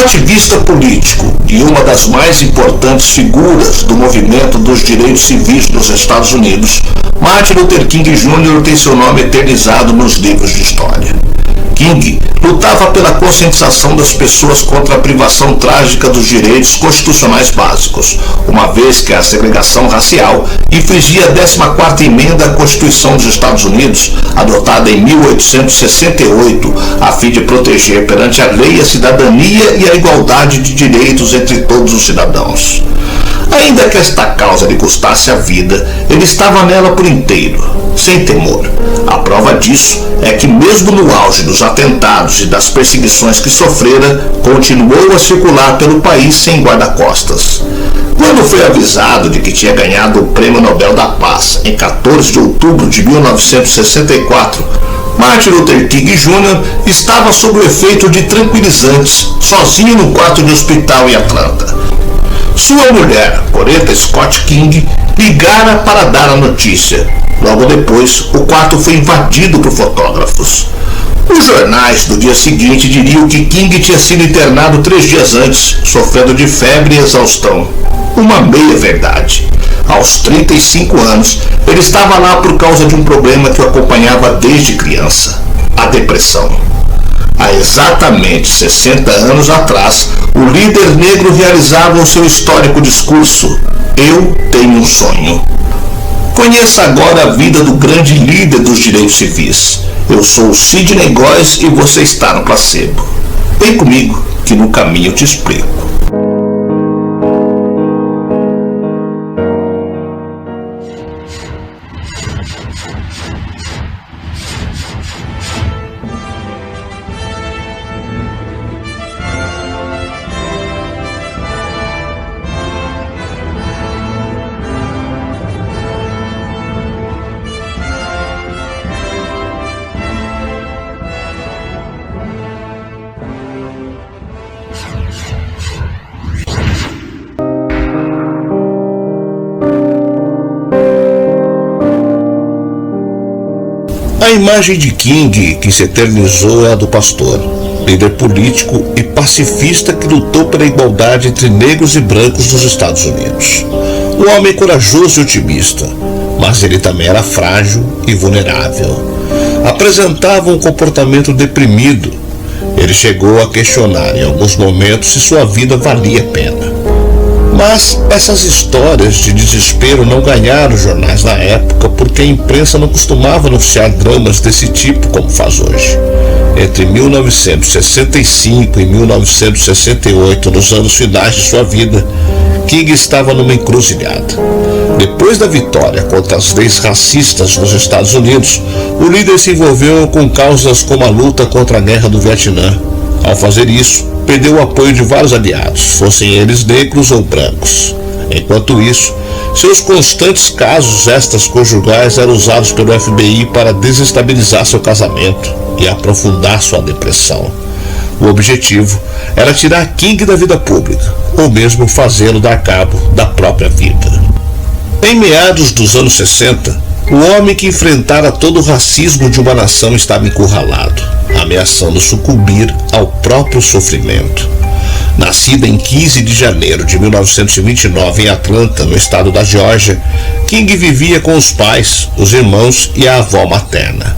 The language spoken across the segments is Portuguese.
ativista político e uma das mais importantes figuras do movimento dos direitos civis dos Estados Unidos, Martin Luther King Jr. tem seu nome eternizado nos livros de história. King lutava pela conscientização das pessoas contra a privação trágica dos direitos constitucionais básicos, uma vez que a segregação racial infringia a 14ª emenda à Constituição dos Estados Unidos, adotada em 1868, a fim de proteger perante a lei a cidadania e a igualdade de direitos entre todos os cidadãos. Ainda que esta causa lhe custasse a vida, ele estava nela por inteiro, sem temor. A prova disso é que, mesmo no auge dos atentados e das perseguições que sofrera, continuou a circular pelo país sem guarda-costas. Quando foi avisado de que tinha ganhado o Prêmio Nobel da Paz em 14 de outubro de 1964, Martin Luther King Jr. estava sob o efeito de tranquilizantes, sozinho no quarto de hospital em Atlanta. Sua mulher, Coretta Scott King, ligara para dar a notícia. Logo depois, o quarto foi invadido por fotógrafos. Os jornais do dia seguinte diriam que King tinha sido internado 3 dias antes, sofrendo de febre e exaustão. Uma meia-verdade. Aos 35 anos, ele estava lá por causa de um problema que o acompanhava desde criança: a depressão. Há exatamente 60 anos atrás, o líder negro realizava o seu histórico discurso: "Eu tenho um sonho". Conheça agora a vida do grande líder dos direitos civis. Eu sou o Sidney Góes e você está no Placebo. Vem comigo que no caminho eu te explico. A imagem de King que se eternizou é a do pastor, líder político e pacifista que lutou pela igualdade entre negros e brancos nos Estados Unidos. Um homem corajoso e otimista, mas ele também era frágil e vulnerável. Apresentava um comportamento deprimido. Ele chegou a questionar em alguns momentos se sua vida valia a pena. Mas essas histórias de desespero não ganharam jornais na época porque a imprensa não costumava noticiar dramas desse tipo como faz hoje. Entre 1965 e 1968, nos anos finais de sua vida, King estava numa encruzilhada. Depois da vitória contra as leis racistas nos Estados Unidos, o líder se envolveu com causas como a luta contra a Guerra do Vietnã. Ao fazer isso, perdeu o apoio de vários aliados, fossem eles negros ou brancos. Enquanto isso, seus constantes casos extraconjugais eram usados pelo FBI para desestabilizar seu casamento e aprofundar sua depressão. O objetivo era tirar King da vida pública, ou mesmo fazê-lo dar cabo da própria vida. Em meados dos anos 60, o homem que enfrentara todo o racismo de uma nação estava encurralado, ameaçando sucumbir ao próprio sofrimento. Nascida em 15 de janeiro de 1929 em Atlanta, no estado da Geórgia, King vivia com os pais, os irmãos e a avó materna.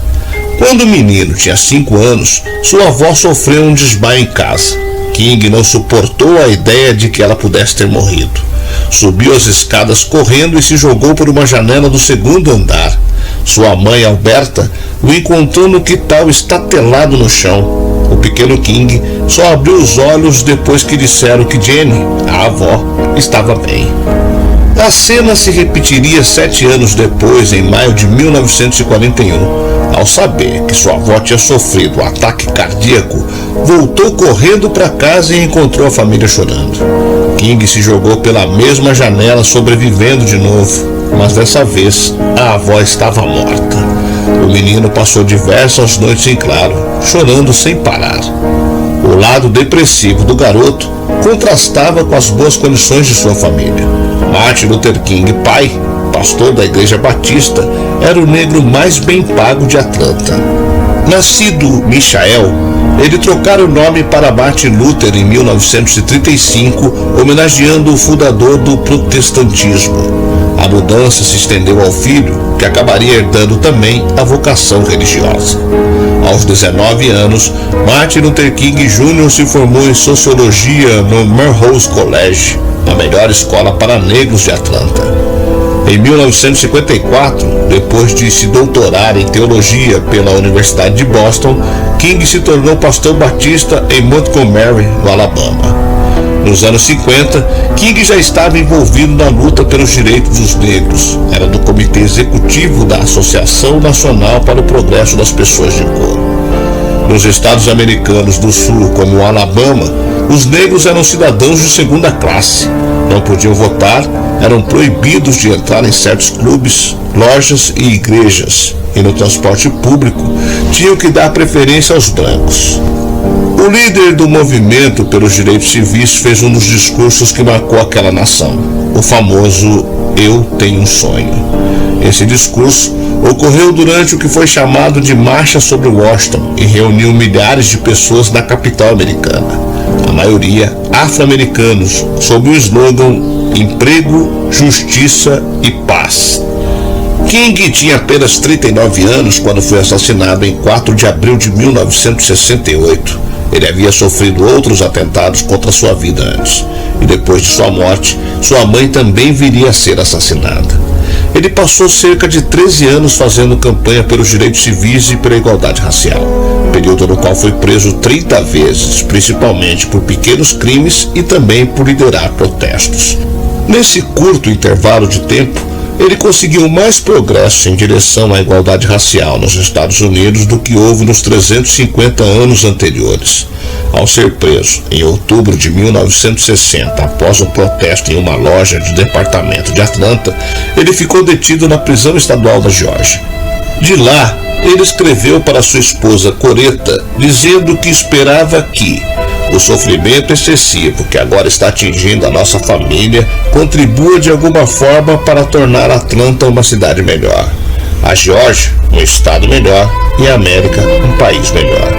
Quando o menino tinha 5 anos, sua avó sofreu um desmaio em casa. King não suportou a ideia de que ela pudesse ter morrido. Subiu as escadas correndo e se jogou por uma janela do 2º andar. Sua mãe, Alberta, o encontrou no quintal estatelado no chão. O pequeno King só abriu os olhos depois que disseram que Jenny, a avó, estava bem. A cena se repetiria 7 anos depois, em maio de 1941. Ao saber que sua avó tinha sofrido um ataque cardíaco, voltou correndo para casa e encontrou a família chorando. King se jogou pela mesma janela, sobrevivendo de novo, mas dessa vez a avó estava morta. O menino passou diversas noites em claro, chorando sem parar. O lado depressivo do garoto contrastava com as boas condições de sua família. Martin Luther King, pai, pastor da Igreja Batista, era o negro mais bem pago de Atlanta. Nascido Michael, ele trocara o nome para Martin Luther em 1935, homenageando o fundador do protestantismo. A mudança se estendeu ao filho, que acabaria herdando também a vocação religiosa. Aos 19 anos, Martin Luther King Jr. se formou em Sociologia no Morehouse College, a melhor escola para negros de Atlanta. Em 1954, depois de se doutorar em teologia pela Universidade de Boston, King se tornou pastor batista em Montgomery, no Alabama. Nos anos 50, King já estava envolvido na luta pelos direitos dos negros. Era do Comitê Executivo da Associação Nacional para o Progresso das Pessoas de Cor. Nos estados americanos do sul, como o Alabama, os negros eram cidadãos de segunda classe. Não podiam votar, eram proibidos de entrar em certos clubes, lojas e igrejas. E no transporte público, tinham que dar preferência aos brancos. O líder do movimento pelos direitos civis fez um dos discursos que marcou aquela nação, o famoso "Eu tenho um sonho". Esse discurso ocorreu durante o que foi chamado de Marcha sobre Washington e reuniu milhares de pessoas na capital americana, a maioria afro-americanos, sob o slogan "Emprego, Justiça e Paz". King tinha apenas 39 anos quando foi assassinado em 4 de abril de 1968. Ele havia sofrido outros atentados contra sua vida antes, e depois de sua morte, sua mãe também viria a ser assassinada. Ele passou cerca de 13 anos fazendo campanha pelos direitos civis e pela igualdade racial, período no qual foi preso 30 vezes, principalmente por pequenos crimes e também por liderar protestos. Nesse curto intervalo de tempo, ele conseguiu mais progresso em direção à igualdade racial nos Estados Unidos do que houve nos 350 anos anteriores. Ao ser preso em outubro de 1960, após um protesto em uma loja de departamento de Atlanta, ele ficou detido na prisão estadual da Geórgia. De lá, ele escreveu para sua esposa Coretta, dizendo que esperava que o sofrimento excessivo que agora está atingindo a nossa família contribua de alguma forma para tornar Atlanta uma cidade melhor, a Geórgia um estado melhor e a América um país melhor.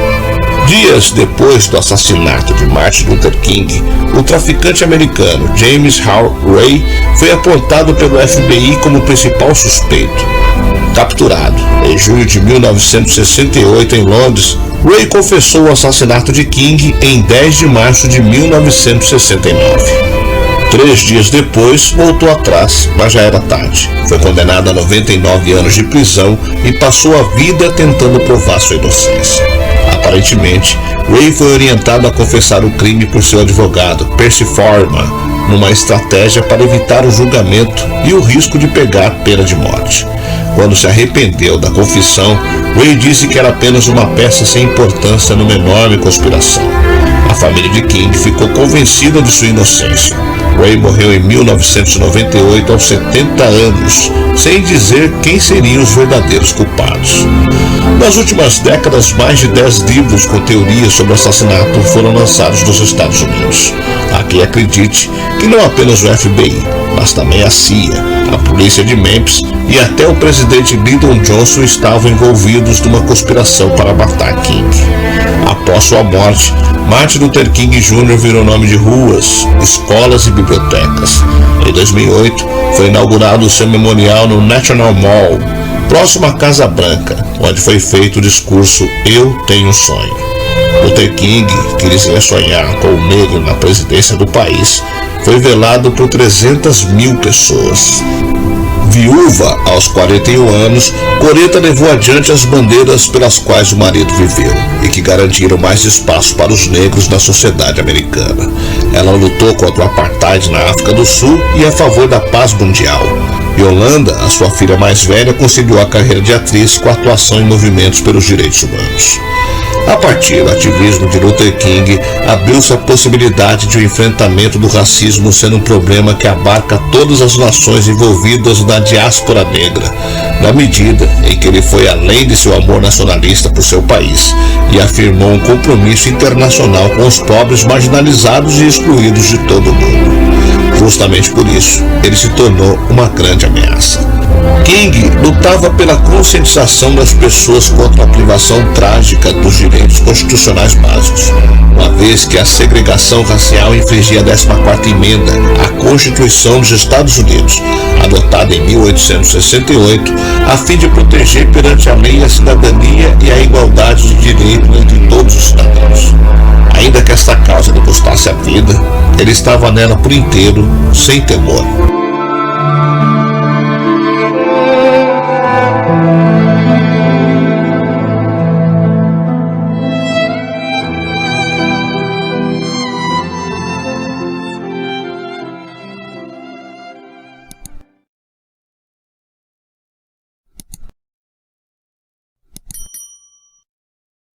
Dias depois do assassinato de Martin Luther King, o traficante americano James Hall Ray foi apontado pelo FBI como principal suspeito. Capturado em junho de 1968 em Londres, Ray confessou o assassinato de King em 10 de março de 1969. 3 dias depois, voltou atrás, mas já era tarde. Foi condenado a 99 anos de prisão e passou a vida tentando provar sua inocência. Aparentemente, Ray foi orientado a confessar o crime por seu advogado, Percy Foreman, numa estratégia para evitar o julgamento e o risco de pegar pena de morte. Quando se arrependeu da confissão, Ray disse que era apenas uma peça sem importância numa enorme conspiração. A família de King ficou convencida de sua inocência. Ray morreu em 1998 aos 70 anos, sem dizer quem seriam os verdadeiros culpados. Nas últimas décadas, mais de 10 livros com teorias sobre assassinato foram lançados nos Estados Unidos. Há quem acredite que não apenas o FBI, mas também a CIA, a polícia de Memphis e até o presidente Lyndon Johnson estavam envolvidos numa conspiração para matar King. Após sua morte, Martin Luther King Jr. virou nome de ruas, escolas e bibliotecas. Em 2008, foi inaugurado o seu memorial no National Mall, próximo à Casa Branca, onde foi feito o discurso "Eu tenho um sonho". Luther King, que dizia sonhar com o negro na presidência do país, foi velado por 300 mil pessoas. Viúva aos 41 anos, Coretta levou adiante as bandeiras pelas quais o marido viveu e que garantiram mais espaço para os negros na sociedade americana. Ela lutou contra o apartheid na África do Sul e a favor da paz mundial. Yolanda, a sua filha mais velha, conciliou a carreira de atriz com a atuação em movimentos pelos direitos humanos. A partir do ativismo de Luther King, abriu-se a possibilidade de um enfrentamento do racismo sendo um problema que abarca todas as nações envolvidas na diáspora negra, na medida em que ele foi além de seu amor nacionalista por seu país e afirmou um compromisso internacional com os pobres marginalizados e excluídos de todo o mundo. Justamente por isso, ele se tornou uma grande ameaça. King lutava pela conscientização das pessoas contra a privação trágica dos direitos constitucionais básicos, uma vez que a segregação racial infringia a 14ª emenda à Constituição dos Estados Unidos, adotada em 1868, a fim de proteger perante a lei a cidadania e a igualdade de direito entre todos os cidadãos. Ainda que esta causa lhe custasse a vida, ele estava nela por inteiro, sem temor.